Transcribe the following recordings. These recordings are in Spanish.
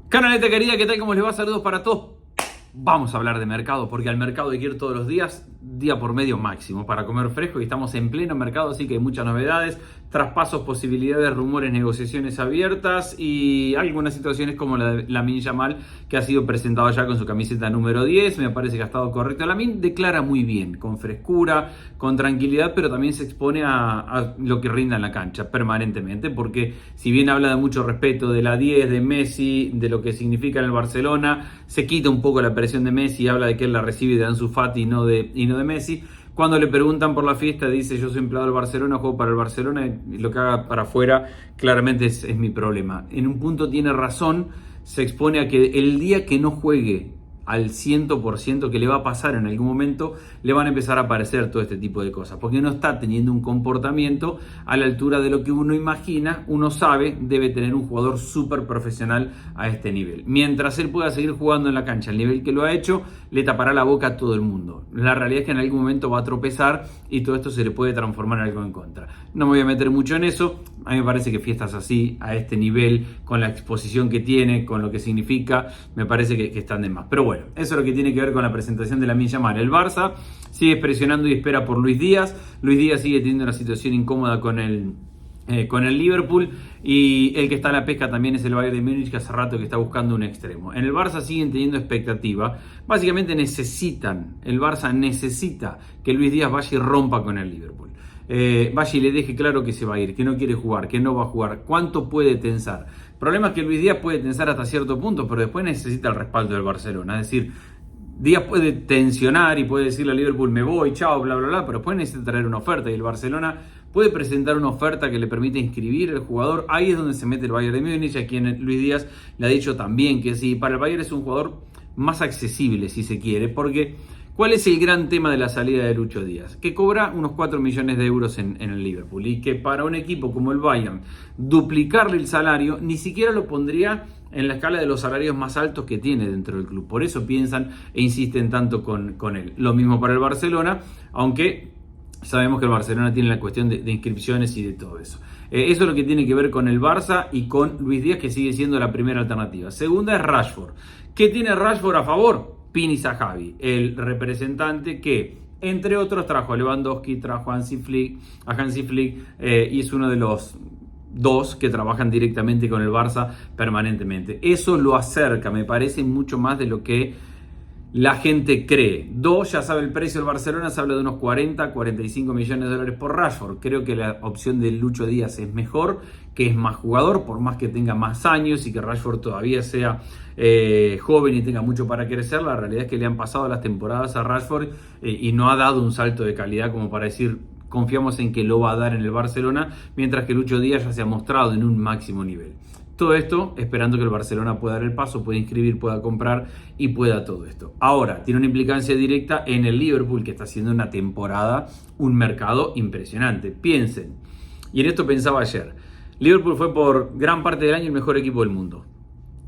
Canaleta querida, ¿qué tal? ¿Cómo les va? Saludos para todos. Vamos a hablar de mercado, porque al mercado hay que ir todos los días, día por medio máximo, para comer fresco, y estamos en pleno mercado, así que hay muchas novedades, traspasos, posibilidades, rumores, negociaciones abiertas y algunas situaciones como la de Lamine Yamal, que ha sido presentado ya con su camiseta número 10, me parece que ha estado correcto. Lamine declara muy bien, con frescura, con tranquilidad, pero también se expone a lo que rinda en la cancha permanentemente, porque si bien habla de mucho respeto de la 10, de Messi, de lo que significa en el Barcelona, se quita un poco la presión de Messi y habla de que él la recibe de Ansu Fati y no de Messi. Cuando le preguntan por la fiesta, dice: yo soy empleado del Barcelona, juego para el Barcelona, y lo que haga para afuera claramente es mi problema. En un punto tiene razón, se expone a que el día que no juegue al 100%, que le va a pasar en algún momento, le van a empezar a aparecer todo este tipo de cosas, porque no está teniendo un comportamiento a la altura de lo que uno imagina, uno sabe, debe tener un jugador súper profesional a este nivel. Mientras él pueda seguir jugando en la cancha al nivel que lo ha hecho, le tapará la boca a todo el mundo. La realidad es que en algún momento va a tropezar y todo esto se le puede transformar en algo en contra. No me voy a meter mucho en eso. A mí me parece que fiestas así, a este nivel, con la exposición que tiene, con lo que significa, me parece que están de más. Pero bueno, eso es lo que tiene que ver con la presentación de Lamine Yamal. El Barça sigue presionando y espera por Luis Díaz. Luis Díaz sigue teniendo una situación incómoda con el Liverpool, y el que está a la pesca también es el Bayern de Múnich, que hace rato que está buscando un extremo. En el Barça siguen teniendo expectativa. Básicamente el Barça necesita que Luis Díaz vaya y rompa con el Liverpool. Vaya y le deje claro que se va a ir, que no quiere jugar, que no va a jugar. ¿Cuánto puede tensar? El problema es que Luis Díaz puede tensar hasta cierto punto, pero después necesita el respaldo del Barcelona. Es decir, Díaz puede tensionar y puede decirle a Liverpool: me voy, chao, bla, bla, bla, pero después necesita traer una oferta, y el Barcelona puede presentar una oferta que le permite inscribir al jugador. Ahí es donde se mete el Bayern de Múnich, a quien Luis Díaz le ha dicho también que sí, para el Bayern es un jugador más accesible, si se quiere, porque ¿cuál es el gran tema de la salida de Lucho Díaz? Que cobra unos 4 millones de euros en el Liverpool, y que para un equipo como el Bayern duplicarle el salario ni siquiera lo pondría en la escala de los salarios más altos que tiene dentro del club. Por eso piensan e insisten tanto con él. Lo mismo para el Barcelona, aunque sabemos que el Barcelona tiene la cuestión de inscripciones y de todo eso. Eso es lo que tiene que ver con el Barça y con Luis Díaz, que sigue siendo la primera alternativa. Segunda es Rashford. ¿Qué tiene Rashford a favor? Pini Zahavi, el representante que, entre otros, trajo a Lewandowski, trajo a Hansi Flick, y es uno de los dos que trabajan directamente con el Barça permanentemente. Eso lo acerca, me parece, mucho más de lo que la gente cree. Ya sabe el precio del Barcelona, se habla de unos 40-45 millones de dólares por Rashford. Creo que la opción de Lucho Díaz es mejor, que es más jugador, por más que tenga más años y que Rashford todavía sea joven y tenga mucho para crecer. La realidad es que le han pasado las temporadas a Rashford y no ha dado un salto de calidad como para decir: confiamos en que lo va a dar en el Barcelona, mientras que Lucho Díaz ya se ha mostrado en un máximo nivel. Todo esto esperando que el Barcelona pueda dar el paso, pueda inscribir, pueda comprar y pueda todo esto. Ahora, tiene una implicancia directa en el Liverpool, que está haciendo una temporada, un mercado impresionante. Piensen, y en esto pensaba ayer, Liverpool fue por gran parte del año el mejor equipo del mundo.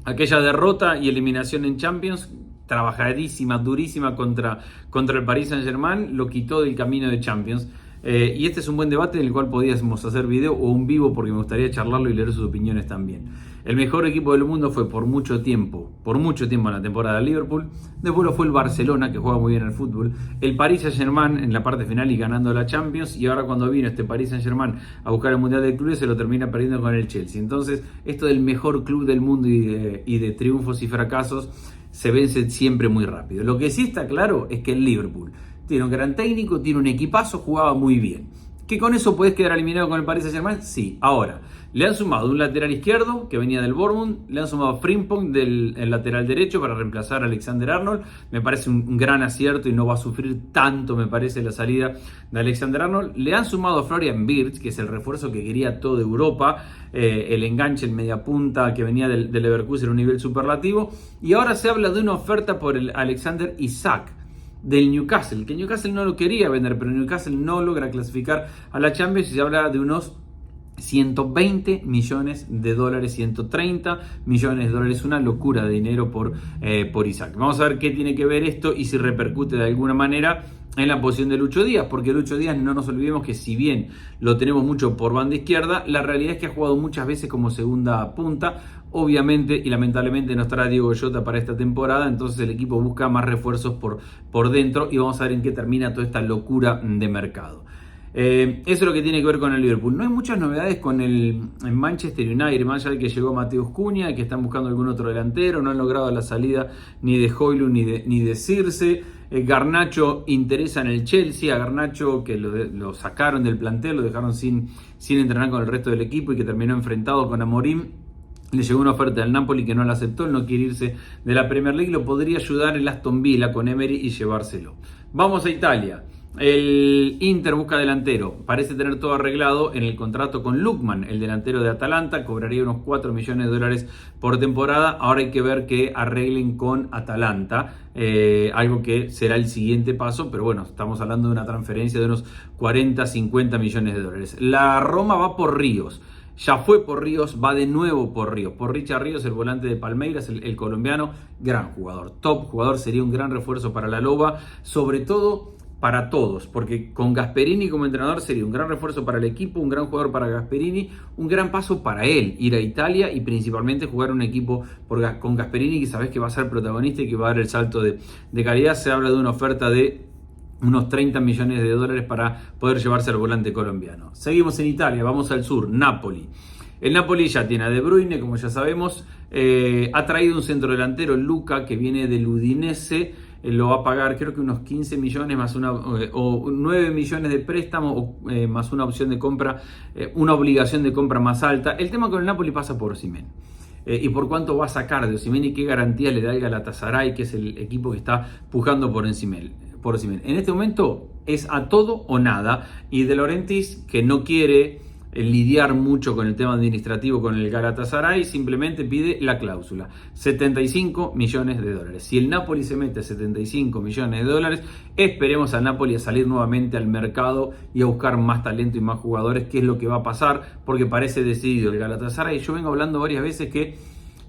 Aquella derrota y eliminación en Champions, trabajadísima, durísima contra el Paris Saint-Germain, lo quitó del camino de Champions. Y este es un buen debate en el cual podíamos hacer video o un vivo, porque me gustaría charlarlo y leer sus opiniones también. El mejor equipo del mundo fue por mucho tiempo en la temporada de Liverpool. Después lo fue el Barcelona, que juega muy bien al fútbol. El Paris Saint-Germain en la parte final y ganando la Champions. Y ahora, cuando vino este Paris Saint-Germain a buscar el Mundial de Clubes, se lo termina perdiendo con el Chelsea. Entonces, esto del mejor club del mundo y de triunfos y fracasos se vence siempre muy rápido. Lo que sí está claro es que el Liverpool tiene un gran técnico, tiene un equipazo, jugaba muy bien. ¿Que con eso puedes quedar eliminado con el Paris Saint-Germain? Sí. Ahora, le han sumado un lateral izquierdo que venía del Bournemouth, le han sumado a Frimpong del lateral derecho para reemplazar a Alexander-Arnold. Me parece un gran acierto y no va a sufrir tanto, me parece, la salida de Alexander-Arnold. Le han sumado a Florian Wirtz, que es el refuerzo que quería toda Europa, el enganche, el mediapunta que venía del Leverkusen a un nivel superlativo. Y ahora se habla de una oferta por el Alexander Isak del Newcastle, que Newcastle no lo quería vender, pero Newcastle no logra clasificar a la Champions y se habla de unos 120 millones de dólares, 130 millones de dólares, una locura de dinero por Isak. Vamos a ver qué tiene que ver esto y si repercute de alguna manera en la posición de Lucho Díaz, porque Lucho Díaz, no nos olvidemos que si bien lo tenemos mucho por banda izquierda, la realidad es que ha jugado muchas veces como segunda punta. Obviamente y lamentablemente no estará Diego Jota para esta temporada, entonces el equipo busca más refuerzos por dentro y vamos a ver en qué termina toda esta locura de mercado. Eso es lo que tiene que ver con el Liverpool. No hay muchas novedades con el Manchester United, más allá de que llegó Mateus Cunha, que están buscando algún otro delantero, no han logrado la salida ni de Højlund ni de Circe. Garnacho interesa en el Chelsea, a Garnacho que lo sacaron del plantel, lo dejaron sin entrenar con el resto del equipo y que terminó enfrentado con Amorim. Le llegó una oferta del Napoli que no la aceptó, él no quiere irse de la Premier League, lo podría ayudar el Aston Villa con Emery y llevárselo. Vamos a Italia. El Inter busca delantero, parece tener todo arreglado en el contrato con Lookman, el delantero de Atalanta, cobraría unos 4 millones de dólares por temporada. Ahora hay que ver que arreglen con Atalanta, algo que será el siguiente paso, pero bueno, estamos hablando de una transferencia de unos 40-50 millones de dólares. La Roma va por Ríos. Ya fue por Ríos, va de nuevo por Ríos. Por Richard Ríos, el volante de Palmeiras, el colombiano, gran jugador, top jugador, sería un gran refuerzo para la Loba, sobre todo para todos, porque con Gasperini como entrenador sería un gran refuerzo para el equipo, un gran jugador para Gasperini, un gran paso para él, ir a Italia y principalmente jugar un equipo con Gasperini que sabes que va a ser protagonista y que va a dar el salto de calidad. Se habla de una oferta de unos 30 millones de dólares para poder llevarse al volante colombiano. Seguimos en Italia, vamos al sur, Napoli. El Napoli ya tiene a De Bruyne, como ya sabemos, ha traído un centrodelantero, Luca, que viene del Udinese. Lo va a pagar creo que unos 15 millones más o 9 millones de préstamo más una opción de compra, una obligación de compra más alta. El tema con el Napoli pasa por Osimhen. Y por cuánto va a sacar de Osimhen y qué garantía le da el Galatasaray, que es el equipo que está pujando por Osimhen. En este momento es a todo o nada, y De Laurentiis, que no quiere lidiar mucho con el tema administrativo con el Galatasaray, simplemente pide la cláusula, 75 millones de dólares. Si el Napoli se mete 75 millones de dólares, esperemos al Napoli a salir nuevamente al mercado y a buscar más talento y más jugadores, que es lo que va a pasar, porque parece decidido el Galatasaray. Yo vengo hablando varias veces que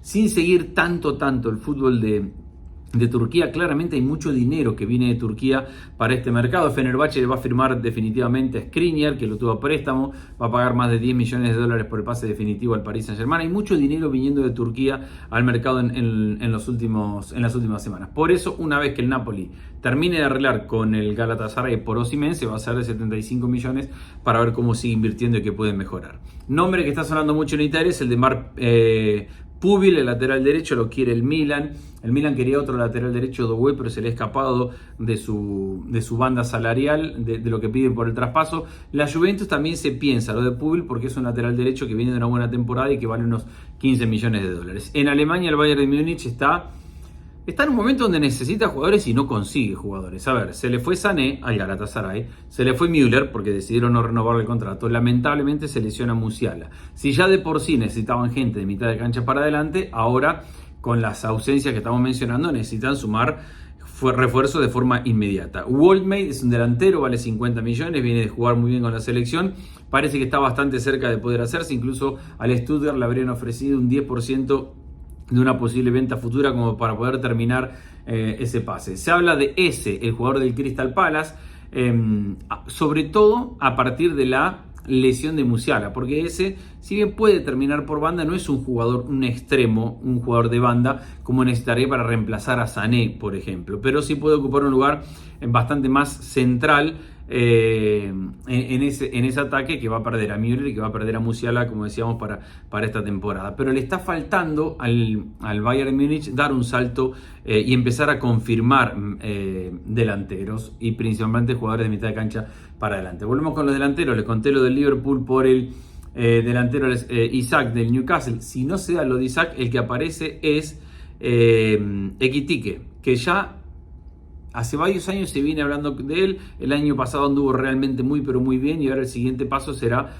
sin seguir tanto el fútbol de Turquía, claramente hay mucho dinero que viene de Turquía para este mercado. Fenerbahce le va a firmar definitivamente a Skriniar, que lo tuvo a préstamo, va a pagar más de 10 millones de dólares por el pase definitivo al Paris Saint-Germain. Hay mucho dinero viniendo de Turquía al mercado en las últimas semanas. Por eso, una vez que el Napoli termine de arreglar con el Galatasaray por Osimhen, se va a hacer de 75 millones para ver cómo sigue invirtiendo y qué pueden mejorar. Nombre que está sonando mucho en Italia es el de Marc Pubil, el lateral derecho, lo quiere el Milan. El Milan quería otro lateral derecho, Doué, pero se le ha escapado de su banda salarial, de lo que piden por el traspaso. La Juventus también se piensa lo de Pubil, porque es un lateral derecho que viene de una buena temporada y que vale unos 15 millones de dólares. En Alemania el Bayern de Múnich está en un momento donde necesita jugadores y no consigue jugadores. A ver, se le fue Sané al Galatasaray, se le fue Müller porque decidieron no renovar el contrato. Lamentablemente se lesiona Musiala. Si ya de por sí necesitaban gente de mitad de cancha para adelante, ahora con las ausencias que estamos mencionando necesitan sumar refuerzo de forma inmediata. Waldmade es un delantero, vale 50 millones, viene de jugar muy bien con la selección. Parece que está bastante cerca de poder hacerse. Incluso al Stuttgart le habrían ofrecido un 10% de una posible venta futura como para poder terminar ese pase. Se habla de el jugador del Crystal Palace, sobre todo a partir de la lesión de Musiala, porque si bien puede terminar por banda, no es un jugador, un extremo, un jugador de banda como necesitaría para reemplazar a Sané, por ejemplo, pero sí puede ocupar un lugar bastante más central en ese ataque, que va a perder a Müller y que va a perder a Musiala, como decíamos, para esta temporada. Pero le está faltando al Bayern Múnich dar un salto y empezar a confirmar delanteros y principalmente jugadores de mitad de cancha para adelante. Volvemos con los delanteros. Les conté lo del Liverpool por el delantero Isaac del Newcastle. Si no se da lo de Isaac, el que aparece es Ekitike, que ya hace varios años se viene hablando de él. El año pasado anduvo realmente muy bien, y ahora el siguiente paso será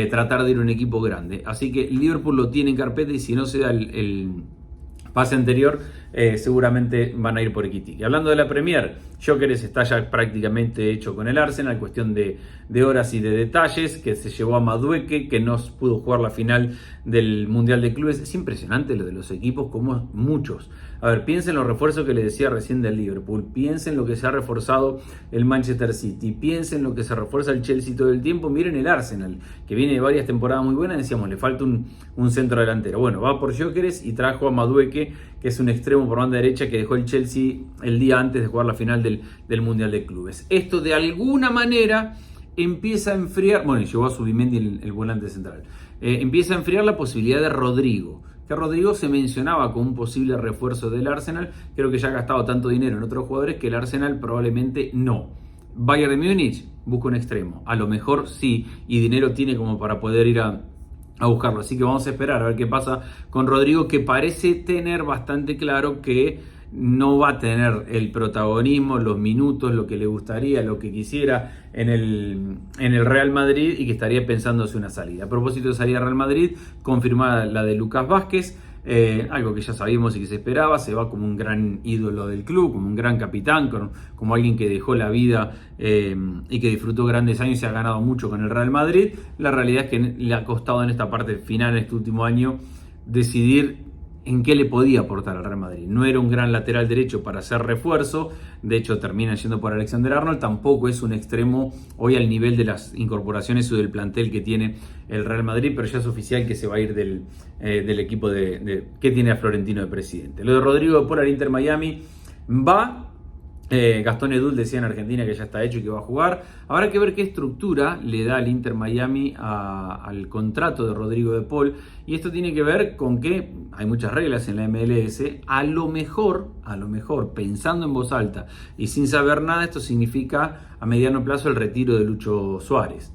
tratar de ir a un equipo grande. Así que Liverpool lo tiene en carpeta, y si no se da el pase anterior, seguramente van a ir por Ekitike. Hablando de la Premier, Gyökeres está ya prácticamente hecho con el Arsenal, cuestión de horas y de detalles, que se llevó a Madueke, que no pudo jugar la final del Mundial de Clubes. Es impresionante lo de los equipos, como muchos. A ver, piensen los refuerzos que les decía recién del Liverpool, piensen lo que se ha reforzado el Manchester City, piensen lo que se refuerza el Chelsea todo el tiempo. Miren el Arsenal, que viene de varias temporadas muy buenas, decíamos, le falta un centro delantero. Bueno, va por Gyökeres y trajo a Madueke, que es un extremo por banda derecha que dejó el Chelsea el día antes de jugar la final del Mundial de Clubes. Esto de alguna manera empieza a enfriar, bueno, llegó a Zubimendi el volante central, empieza a enfriar la posibilidad de Rodrigo, que Rodrigo se mencionaba como un posible refuerzo del Arsenal. Creo que ya ha gastado tanto dinero en otros jugadores que el Arsenal probablemente no. Bayern de Múnich busca un extremo, a lo mejor sí, y dinero tiene como para poder ir a buscarlo, así que vamos a esperar a ver qué pasa con Rodrigo, que parece tener bastante claro que no va a tener el protagonismo, los minutos, lo que le gustaría, lo que quisiera en el Real Madrid, y que estaría pensándose una salida. A propósito de salida Real Madrid, confirmada la de Lucas Vázquez, algo que ya sabíamos y que se esperaba. Se va como un gran ídolo del club, como un gran capitán, como alguien que dejó la vida y que disfrutó grandes años y se ha ganado mucho con el Real Madrid. La realidad es que le ha costado en esta parte final, en este último año, decidir en qué le podía aportar al Real Madrid. No era un gran lateral derecho para hacer refuerzo, de hecho termina yendo por Alexander-Arnold, tampoco es un extremo hoy al nivel de las incorporaciones o del plantel que tiene el Real Madrid, pero ya es oficial que se va a ir del equipo que tiene a Florentino de presidente. Lo de Rodrigo de Paul al Inter Miami va. Gastón Edul decía en Argentina que ya está hecho y que va a jugar. Habrá que ver qué estructura le da el Inter Miami al contrato de Rodrigo de Paul. Y esto tiene que ver con que hay muchas reglas en la MLS. A lo mejor, pensando en voz alta y sin saber nada, esto significa a mediano plazo el retiro de Lucho Suárez.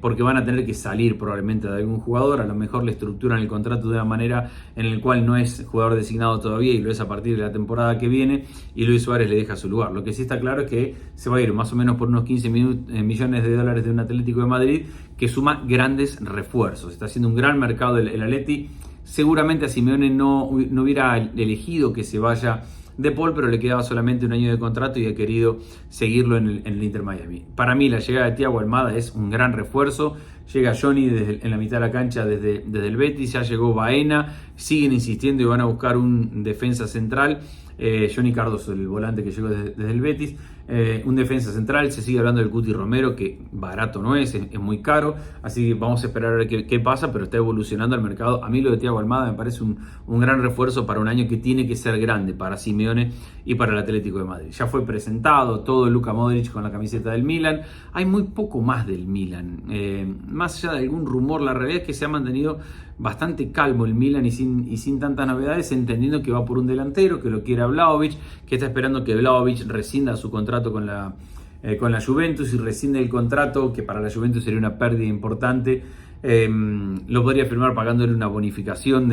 Porque van a tener que salir probablemente de algún jugador. A lo mejor le estructuran el contrato de una manera en la cual no es jugador designado todavía y lo es a partir de la temporada que viene, y Luis Suárez le deja su lugar. Lo que sí está claro es que se va a ir más o menos por unos 15 millones de dólares de un Atlético de Madrid que suma grandes refuerzos. Está haciendo un gran mercado el Atleti. Seguramente a Simeone no hubiera elegido que se vaya de Paul, pero le quedaba solamente un año de contrato y ha querido seguirlo en el Inter Miami. Para mí la llegada de Thiago Almada es un gran refuerzo. Llega Johnny en la mitad de la cancha desde el Betis, ya llegó Baena, siguen insistiendo y van a buscar un defensa central. Johnny Cardoso, el volante que llegó desde el Betis, un defensa central. Se sigue hablando del Cuti Romero, que barato no es muy caro, así que vamos a esperar a ver qué pasa, pero está evolucionando el mercado. A mí lo de Thiago Almada me parece un gran refuerzo para un año que tiene que ser grande para Simeone y para el Atlético de Madrid. Ya fue presentado todo Luka Modric con la camiseta del Milan. Hay muy poco más del Milan, más allá de algún rumor. La realidad es que se ha mantenido bastante calmo el Milan y sin tantas novedades, entendiendo que va por un delantero, que lo quiere a Vlahovic, que está esperando que Vlahovic rescinda su contrato con la Juventus, y rescinde el contrato, que para la Juventus sería una pérdida importante. Lo podría firmar pagándole una bonificación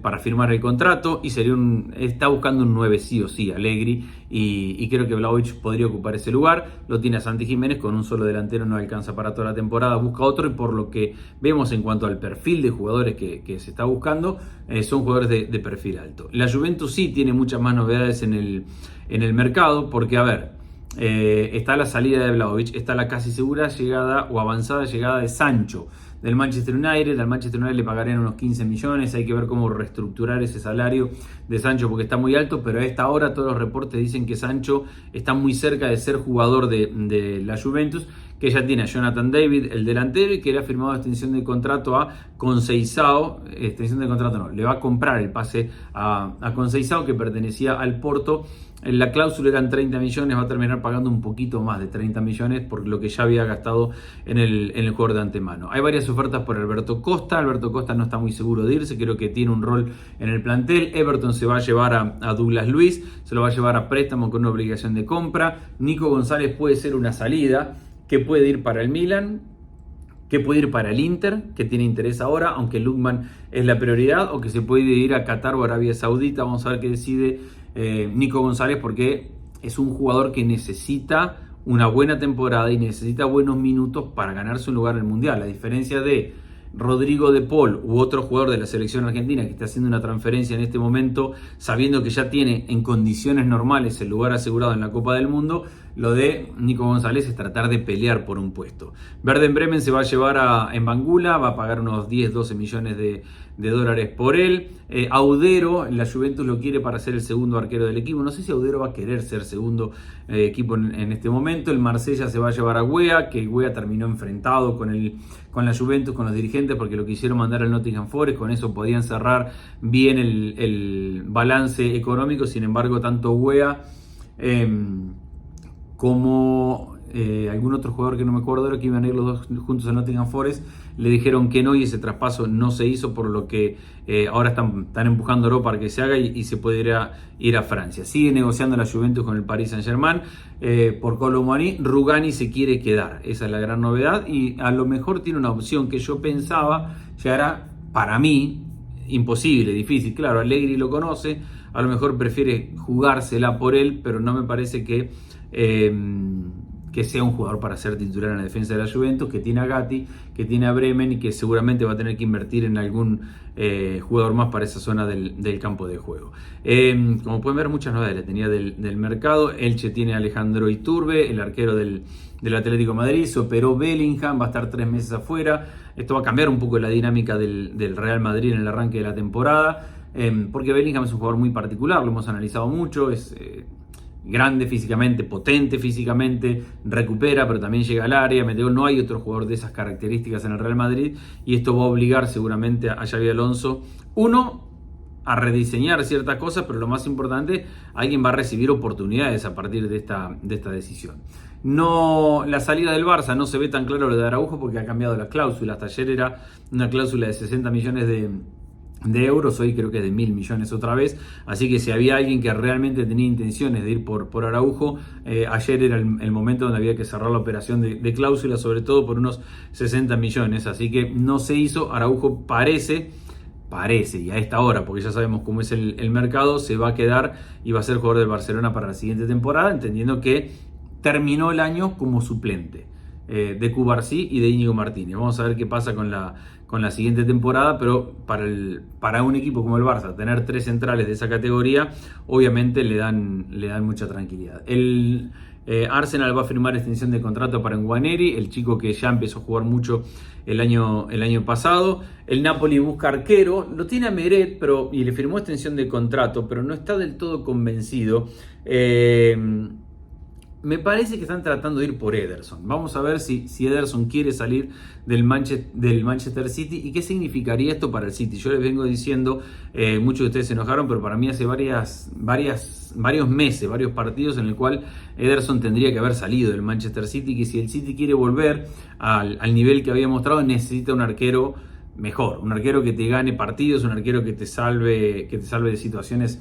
para firmar el contrato, y está buscando un 9 sí o sí Allegri, y creo que Vlahovic podría ocupar ese lugar. Lo tiene a Santi Jiménez, con un solo delantero no alcanza para toda la temporada, busca otro, y por lo que vemos en cuanto al perfil de jugadores que se está buscando, son jugadores de perfil alto. La Juventus sí tiene muchas más novedades en el mercado, porque a ver, está la salida de Vlahovic, está la casi segura llegada o avanzada llegada de Sancho del Manchester United. Al Manchester United le pagarían unos 15 millones, hay que ver cómo reestructurar ese salario de Sancho porque está muy alto, pero a esta hora todos los reportes dicen que Sancho está muy cerca de ser jugador de la Juventus, que ya tiene a Jonathan David, el delantero, y que le ha firmado extensión de contrato a Conceição. Extensión de contrato no, le va a comprar el pase a Conceição, que pertenecía al Porto. La cláusula eran 30 millones, va a terminar pagando un poquito más de 30 millones por lo que ya había gastado en el jugador de antemano. Hay varias ofertas por Alberto Costa. Alberto Costa no está muy seguro de irse, creo que tiene un rol en el plantel. Everton se va a llevar a Douglas Luiz, se lo va a llevar a préstamo con una obligación de compra. Nico González puede ser una salida que puede ir para el Milan, que puede ir para el Inter, que tiene interés ahora, aunque Lookman es la prioridad, o que se puede ir a Qatar o Arabia Saudita. Vamos a ver qué decide Nico González, porque es un jugador que necesita una buena temporada y necesita buenos minutos para ganarse un lugar en el Mundial. A diferencia de Rodrigo de Paul u otro jugador de la selección argentina que está haciendo una transferencia en este momento, sabiendo que ya tiene en condiciones normales el lugar asegurado en la Copa del Mundo, lo de Nico González es tratar de pelear por un puesto. Werder Bremen se va a llevar a Embangula, va a pagar unos 10-12 millones de dólares por él. Audero, la Juventus lo quiere para ser el segundo arquero del equipo. No sé si Audero va a querer ser segundo equipo en este momento. El Marsella se va a llevar a Weah, que Weah terminó enfrentado con la Juventus, con los dirigentes, porque lo quisieron mandar al Nottingham Forest. Con eso podían cerrar bien el balance económico. Sin embargo, tanto Weah como algún otro jugador que no me acuerdo ahora, que iban a ir los dos juntos a Nottingham Forest, le dijeron que no, y ese traspaso no se hizo, por lo que ahora están empujando a Europa para que se haga y se puede ir a Francia. Sigue negociando la Juventus con el Paris Saint-Germain por Kolo Muani. Rugani se quiere quedar, esa es la gran novedad, y a lo mejor tiene una opción que yo pensaba llegará, para mí, imposible, difícil. Claro, Allegri lo conoce, a lo mejor prefiere jugársela por él, pero no me parece que sea un jugador para ser titular en la defensa de la Juventus, que tiene a Gatti, que tiene a Bremen y que seguramente va a tener que invertir en algún jugador más para esa zona del campo de juego. Como pueden ver, muchas novedades le tenía del mercado. Elche tiene a Alejandro Iturbe, el arquero del Atlético de Madrid. Se operó Bellingham, va a estar 3 meses afuera. Esto va a cambiar un poco la dinámica del Real Madrid en el arranque de la temporada, porque Bellingham es un jugador muy particular, lo hemos analizado mucho, es grande físicamente, potente físicamente, recupera, pero también llega al área, mete gol. No hay otro jugador de esas características en el Real Madrid, y esto va a obligar seguramente a Xabi Alonso, a rediseñar ciertas cosas, pero lo más importante, alguien va a recibir oportunidades a partir de esta decisión. No, la salida del Barça no se ve tan claro lo de Araujo, porque ha cambiado la cláusula. Hasta ayer era una cláusula de 60 millones de euros, hoy creo que es de 1.000 millones otra vez, así que si había alguien que realmente tenía intenciones de ir por Araujo, ayer era el momento donde había que cerrar la operación de cláusula, sobre todo por unos 60 millones, así que no se hizo. Araujo parece, y a esta hora, porque ya sabemos cómo es el mercado, se va a quedar y va a ser jugador del Barcelona para la siguiente temporada, entendiendo que terminó el año como suplente de Cubarsí y de Íñigo Martínez. Vamos a ver qué pasa con la siguiente temporada, pero para un equipo como el Barça, tener 3 centrales de esa categoría, obviamente le dan mucha tranquilidad. El Arsenal va a firmar extensión de contrato para Nwaneri, el chico que ya empezó a jugar mucho el año pasado. El Napoli busca arquero, lo tiene a Meret, y le firmó extensión de contrato, pero no está del todo convencido. Me parece que están tratando de ir por Ederson. Vamos a ver si Ederson quiere salir del Manchester City y qué significaría esto para el City. Yo les vengo diciendo, muchos de ustedes se enojaron, pero para mí hace varios meses, varios partidos en el cual Ederson tendría que haber salido del Manchester City, que si el City quiere volver al nivel que había mostrado, necesita un arquero mejor, un arquero que te gane partidos, un arquero que te salve de situaciones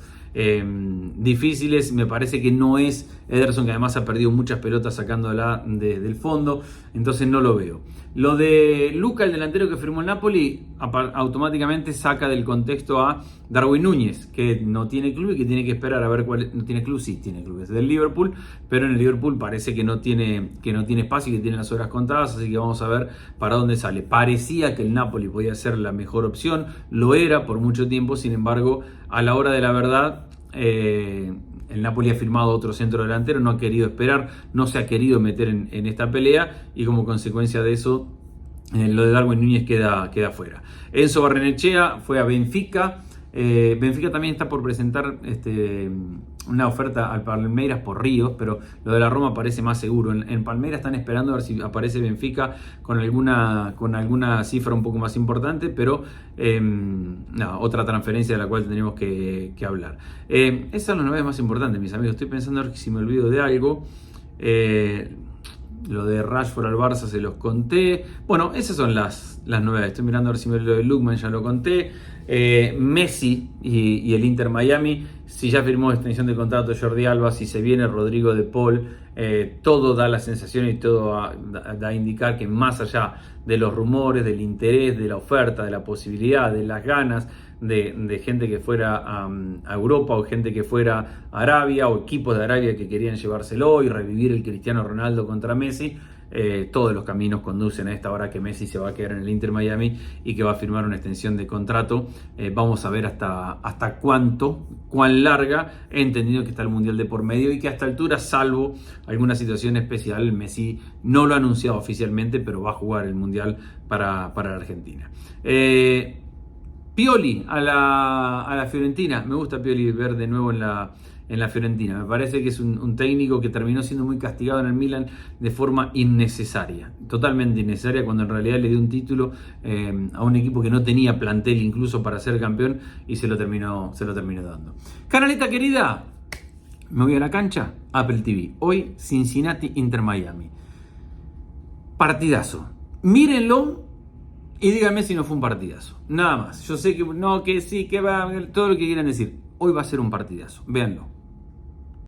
difíciles. Me parece que no es Ederson, que además ha perdido muchas pelotas sacándola del fondo, entonces no lo veo. Lo de Luca, el delantero que firmó el Napoli, automáticamente saca del contexto a Darwin Núñez, que no tiene club y que tiene que esperar a ver no tiene club. Sí, tiene club, es del Liverpool, pero en el Liverpool parece que no tiene espacio y que tiene las horas contadas, así que vamos a ver para dónde sale. Parecía que el Napoli podía ser la mejor opción, lo era por mucho tiempo, sin embargo, a la hora de la verdad, el Napoli ha firmado otro centro delantero, no ha querido esperar, no se ha querido meter en esta pelea, y como consecuencia de eso, lo de Darwin Núñez queda fuera. Enzo Barrenechea fue a Benfica. Benfica también está por presentar una oferta al Palmeiras por Ríos, pero lo de la Roma parece más seguro. En Palmeiras están esperando a ver si aparece Benfica con alguna cifra un poco más importante, pero otra transferencia de la cual tendríamos que hablar. Esas son las novedades más importantes, mis amigos. Estoy pensando a ver si me olvido de algo. Lo de Rashford al Barça se los conté. Bueno, esas son las novedades. Estoy mirando a ver si me olvido de Lookman, ya lo conté. Messi y el Inter Miami, si ya firmó extensión de contrato Jordi Alba, si se viene Rodrigo de Paul, todo da la sensación y todo da a indicar que más allá de los rumores, del interés, de la oferta, de la posibilidad, de las ganas de gente que fuera a Europa, o gente que fuera a Arabia, o equipos de Arabia que querían llevárselo y revivir el Cristiano Ronaldo contra Messi, todos los caminos conducen a esta hora que Messi se va a quedar en el Inter Miami y que va a firmar una extensión de contrato. Vamos a ver hasta cuán larga, entendido que está el Mundial de por medio y que a esta altura, salvo alguna situación especial, Messi no lo ha anunciado oficialmente, pero va a jugar el Mundial para la Argentina. Pioli a la Fiorentina. Me gusta Pioli ver de nuevo en la Fiorentina. Me parece que es un técnico que terminó siendo muy castigado en el Milan de forma innecesaria. Totalmente innecesaria, cuando en realidad le dio un título a un equipo que no tenía plantel incluso para ser campeón, y se lo terminó dando. Canaleta querida, me voy a la cancha. Apple TV. Hoy Cincinnati Inter Miami. Partidazo. Mírenlo y díganme si no fue un partidazo. Nada más. Yo sé que no, que sí, que va, todo lo que quieran decir. Hoy va a ser un partidazo. Véanlo.